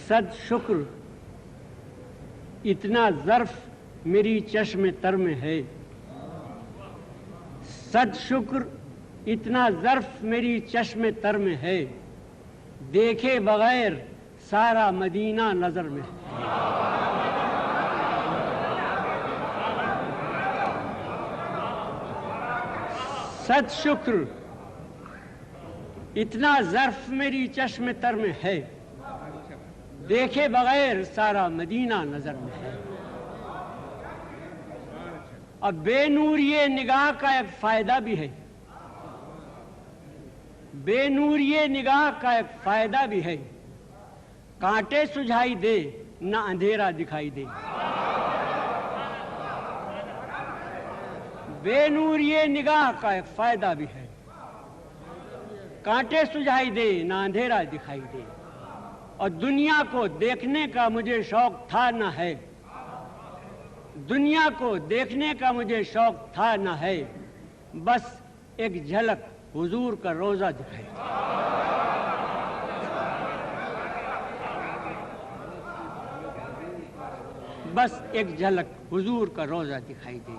صد شکر اتنا ظرف میری چشم تر میں ہے، صد شکر اتنا ظرف میری چشم تر میں ہے، دیکھے بغیر سارا مدینہ نظر میں ہے۔ صد شکر اتنا ظرف میری چشم تر میں ہے، دیکھے بغیر سارا مدینہ نظر میں ہے۔ اب بے نوری نگاہ کا ایک فائدہ بھی ہے، بے نوری نگاہ کا ایک فائدہ بھی ہے، کانٹے سجھائی دے نہ اندھیرا دکھائی دے۔ بے نوری نگاہ کا ایک فائدہ بھی ہے، کانٹے سجھائی دے نہ اندھیرا دکھائی دے۔ اور دنیا کو دیکھنے کا مجھے شوق تھا نہ ہے، دنیا کو دیکھنے کا مجھے شوق تھا نہ ہے، بس ایک جھلک حضور کا روزہ دکھائی دے۔ بس ایک جھلک حضور کا روزہ دکھائی دے۔